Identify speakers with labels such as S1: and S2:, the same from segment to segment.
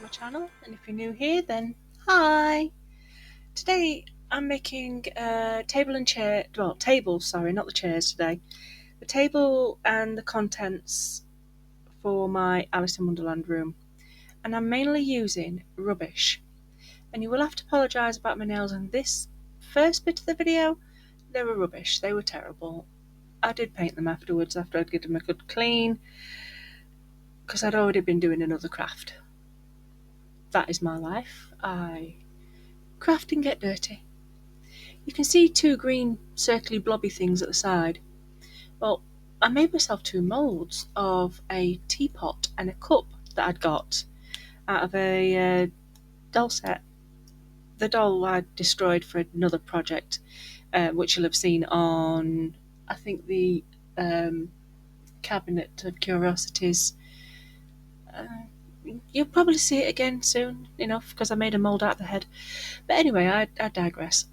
S1: to my channel, and if you're new here then hi! Today I'm making a table and chair, well tables, sorry, not the chairs today. The table and the contents for my Alice in Wonderland room, and I'm mainly using rubbish. And you will have to apologise about my nails in this first bit of the video. They were rubbish, they were terrible. I did paint them afterwards after I'd given them a good clean, because I'd already been doing another craft. That is my life. I craft and get dirty. You can see two green circly blobby things at the side. Well, I made myself two moulds of a teapot and a cup that I'd got out of a doll set. The doll I destroyed for another project, which you'll have seen on, I think, the Cabinet of Curiosities. You'll probably see it again soon enough, because I made a mould out of the head. But anyway, I digress.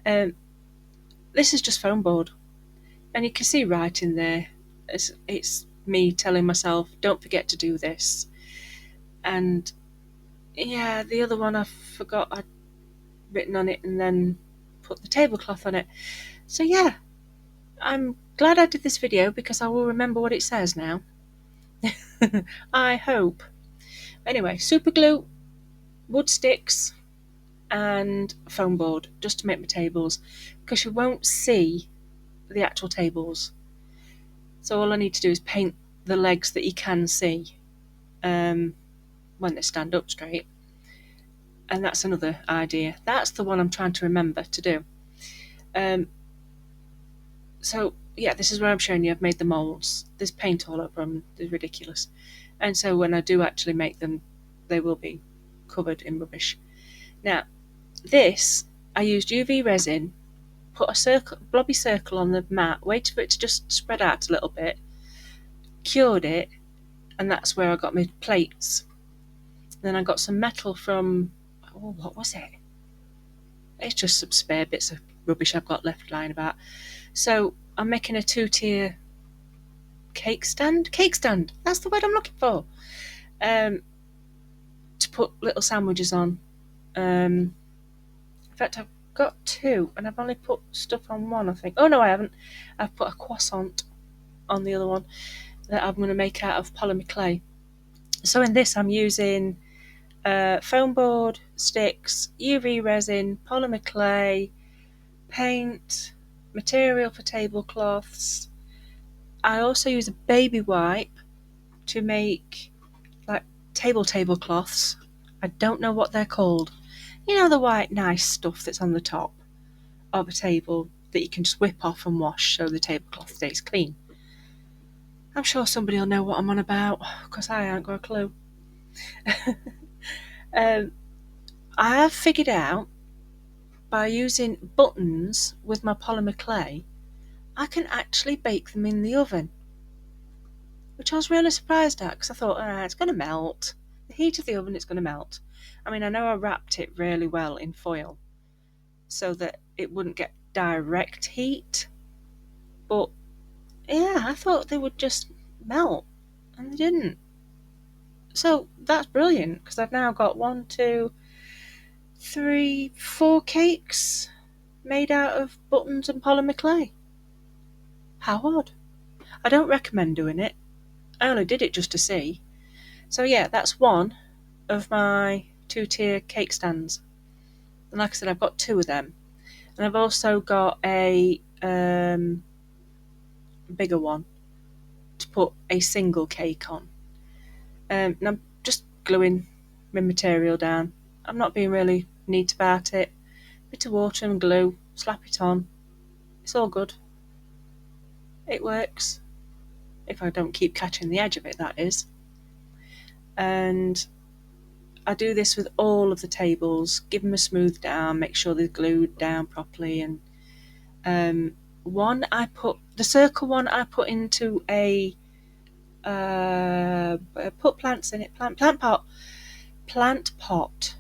S1: This is just foam board, and you can see right in there it's me telling myself, don't forget to do this. And yeah, the other one I forgot I'd written on it and then put the tablecloth on it. So yeah, I'm glad I did this video, because I will remember what it says now. I hope. Anyway, super glue, wood sticks and foam board, just to make my tables, because you won't see the actual tables. So all I need to do is paint the legs that you can see when they stand up straight. And that's another idea. That's the one I'm trying to remember to do. So yeah, this is where I'm showing you I've made the moulds. There's paint all over them, they're ridiculous. And so when I do actually make them, they will be covered in rubbish. Now, this, I used UV resin, put a blobby circle on the mat, waited for it to just spread out a little bit, cured it, and that's where I got my plates. Then I got some metal from, oh, what was it? It's just some spare bits of rubbish I've got left lying about. So I'm making a 2-tier cake stand, that's the word I'm looking for, to put little sandwiches on. In fact, I've got two, and I've only put stuff on one, I think. Oh no, I haven't. I've put a croissant on the other one that I'm going to make out of polymer clay. So in this I'm using foam board, sticks, UV resin, polymer clay, paint, material for tablecloths. I also use a baby wipe to make like tablecloths. I don't know what they're called. You know, the white nice stuff that's on the top of a table that you can just whip off and wash so the tablecloth stays clean. I'm sure somebody will know what I'm on about, because I ain't got a clue. I have figured out, by using buttons with my polymer clay, I can actually bake them in the oven, which I was really surprised at, because I thought, it's going to melt. The heat of the oven, it's going to melt. I mean, I know I wrapped it really well in foil so that it wouldn't get direct heat, but yeah, I thought they would just melt, and they didn't. So that's brilliant, because I've now got 1, 2, 3, 4 cakes made out of buttons and polymer clay. How odd. I don't recommend doing it. I only did it just to see. So yeah, that's one of my 2-tier cake stands. And like I said, I've got 2 of them. And I've also got a bigger one to put a single cake on. And I'm just gluing my material down. I'm not being really neat about it. Bit of water and glue, slap it on. It's all good. It works. If I don't keep catching the edge of it, that is. And I do this with all of the tables, give them a smooth down, make sure they're glued down properly. And the circle one I put into a put plants in it, plant pot,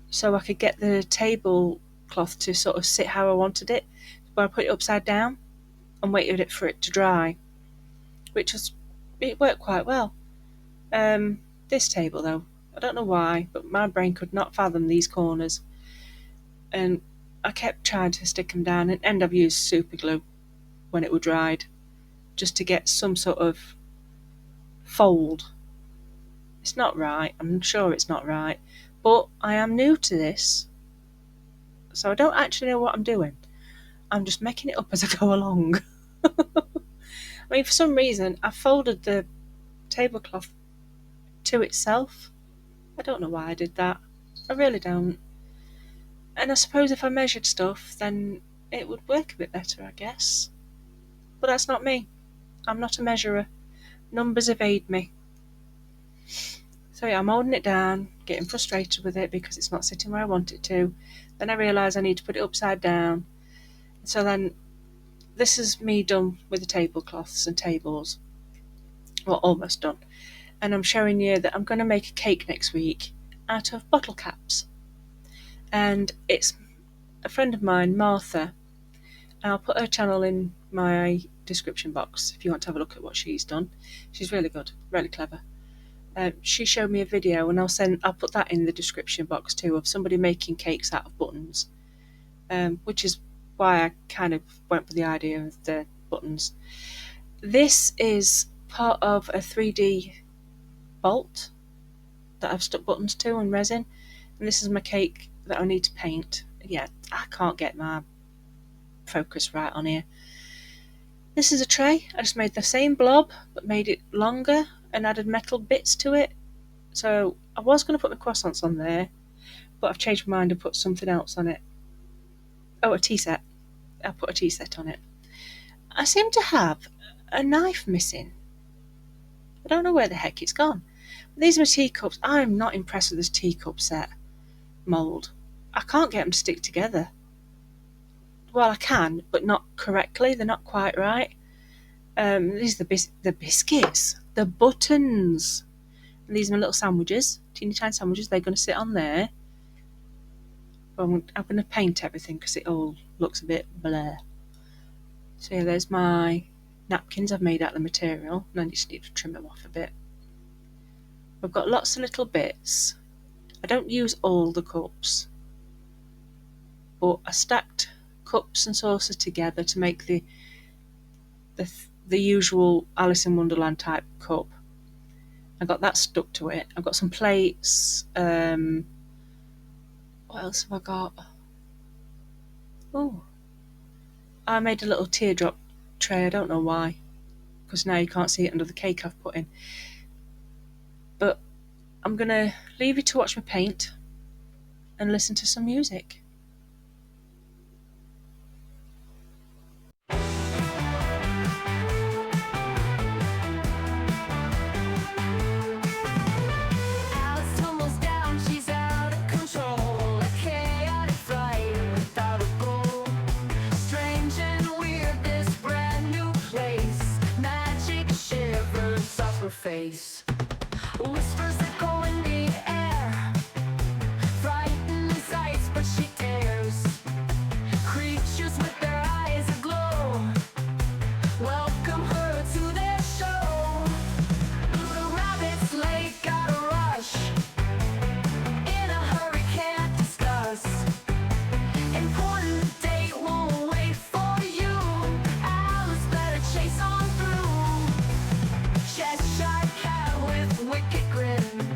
S1: so I could get the tablecloth to sort of sit how I wanted it. But I put it upside down and waited for it to dry, it worked quite well. This table though, I don't know why, but my brain could not fathom these corners. And I kept trying to stick them down, and I've used super glue when it were dried, just to get some sort of fold. It's not right. I'm sure it's not right. But I am new to this, so I don't actually know what I'm doing. I'm just making it up as I go along. I mean, for some reason, I folded the tablecloth to itself. I don't know why I did that. I really don't. And I suppose if I measured stuff, then it would work a bit better, I guess. But that's not me. I'm not a measurer. Numbers evade me. So yeah, I'm holding it down, getting frustrated with it because it's not sitting where I want it to. Then I realise I need to put it upside down. So then this is me done with the tablecloths and tables. Well, almost done. And I'm showing you that I'm going to make a cake next week out of bottle caps. And it's a friend of mine, Martha. I'll put her channel in my description box if you want to have a look at what she's done. She's really good, really clever. She showed me a video, and I'll put that in the description box too, of somebody making cakes out of buttons, which is why I kind of went for the idea of the buttons. This is part of a 3D bolt that I've stuck buttons to and resin, and this is my cake that I need to paint. Yeah, I can't get my focus right on here. This is a tray. I just made the same blob but made it longer and added metal bits to it. So I was going to put the croissants on there, but I've changed my mind and put something else on it. Oh, a tea set. I put a tea set on it. I seem to have a knife missing. I don't know where the heck it's gone. These are my teacups. I'm not impressed with this teacup set mould. I can't get them to stick together. Well, I can, but not correctly. They're not quite right. These are the biscuits, the buttons. And these are my little sandwiches, teeny tiny sandwiches. They're going to sit on there. But I'm going to paint everything because it all looks a bit blur. So yeah, there's my napkins I've made out of the material. And I just need to trim them off a bit. I've got lots of little bits. I don't use all the cups, but I stacked cups and saucers together to make the usual Alice in Wonderland type cup. I got that stuck to it. I've got some plates. What else have I got? Oh, I made a little teardrop tray. I don't know why, because now you can't see it under the cake I've put in. But I'm going to leave you to watch me paint and listen to some music.
S2: Face whispers that go in the air, frightening sights, but she dares. Creatures with their eyes aglow welcome her to their show. The rabbit's late, gotta rush, in a hurry, can't discuss. Important date won't wait for you. Alice better chase on through. Cheshire cat with wicked grin.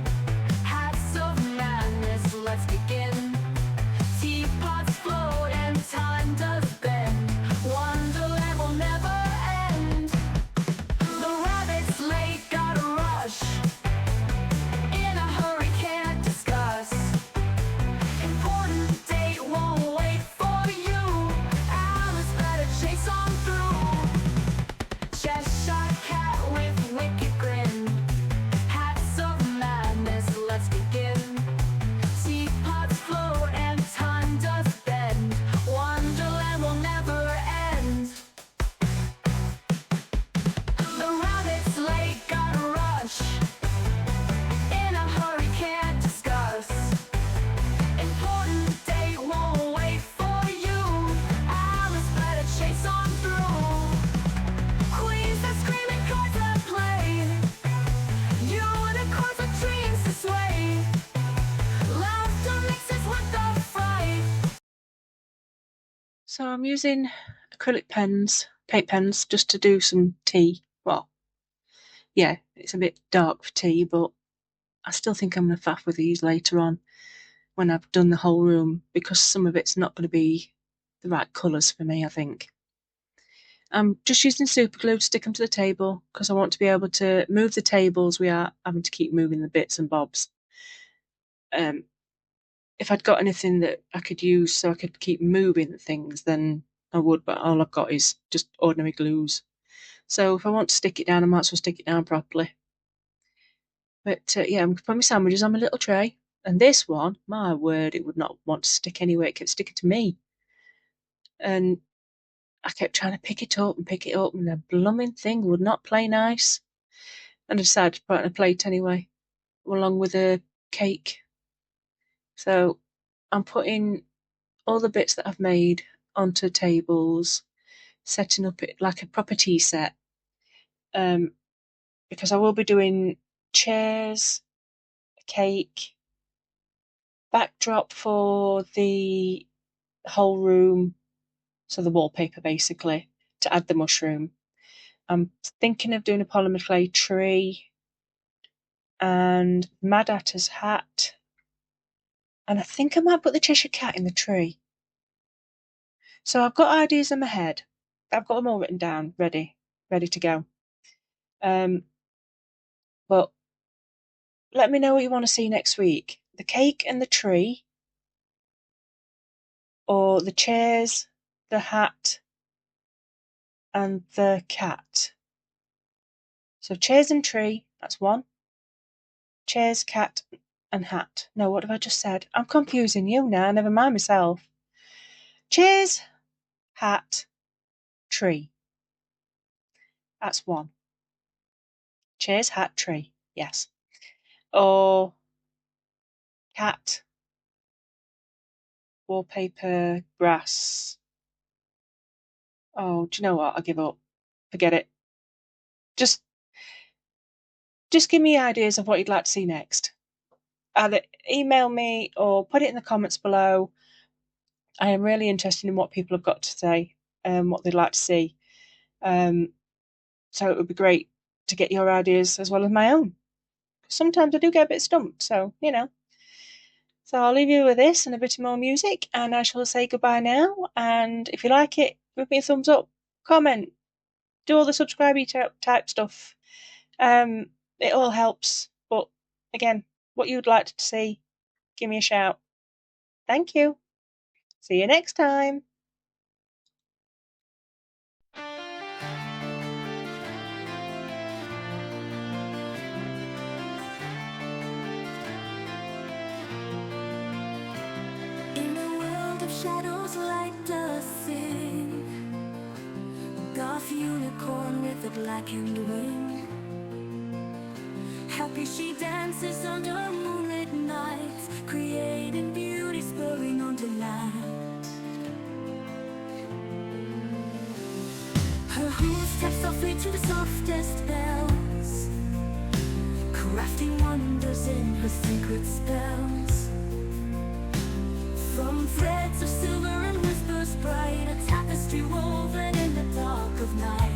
S1: So I'm using acrylic pens, paint pens, just to do some tea. Well, yeah, it's a bit dark for tea, but I still think I'm going to faff with these later on when I've done the whole room because some of it's not going to be the right colours for me, I think. I'm just using super glue to stick them to the table because I want to be able to move the tables. We are having to keep moving the bits and bobs. Um, if I'd got anything that I could use so I could keep moving the things, then I would, but all I've got is just ordinary glues. So if I want to stick it down, I might as well stick it down properly. But yeah, I'm putting my sandwiches on my little tray. And this one, my word, it would not want to stick anywhere. It kept sticking to me. And I kept trying to pick it up, and the blooming thing would not play nice. And I decided to put it on a plate anyway, along with a cake. So I'm putting all the bits that I've made onto tables, setting up it like a proper tea set. Because I will be doing chairs, a cake, backdrop for the whole room, so the wallpaper basically, to add the mushroom. I'm thinking of doing a polymer clay tree and Mad Hatter's hat. And I think I might put the Cheshire Cat in the tree. So I've got ideas in my head. I've got them all written down, ready to go. But let me know what you want to see next week. The cake and the tree, or the chairs, the hat, and the cat. So chairs and tree, that's one. Chairs, cat, and hat. No, what have I just said? I'm confusing you now, never mind myself. Chairs, hat, tree. That's one. Chairs, hat, tree. Yes. Or cat, wallpaper, grass. Oh, do you know what? I give up. Forget it. Just give me ideas of what you'd like to see next. Either email me or put it in the comments below. I am really interested in what people have got to say and what they'd like to see. So it would be great to get your ideas as well as my own. Sometimes I do get a bit stumped, so you know. So I'll leave you with this and a bit more music, and I shall say goodbye now. And if you like it, give me a thumbs up, comment, do all the subscribe type stuff. It all helps. But again, what you'd like to see, give me a shout. Thank you. See you next time.
S2: In a world of shadows, light does sing. Goth unicorn with a blackened wing. Happy she dances under moonlit nights, creating beauty, spurring on delight. Her hooves tap softly to the softest bells, crafting wonders in her sacred spells. From threads of silver and whispers bright, a tapestry woven in the dark of night.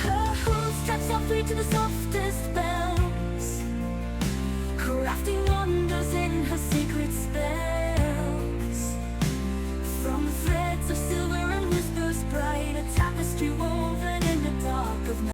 S2: Her hooves tap softly to the softest bells,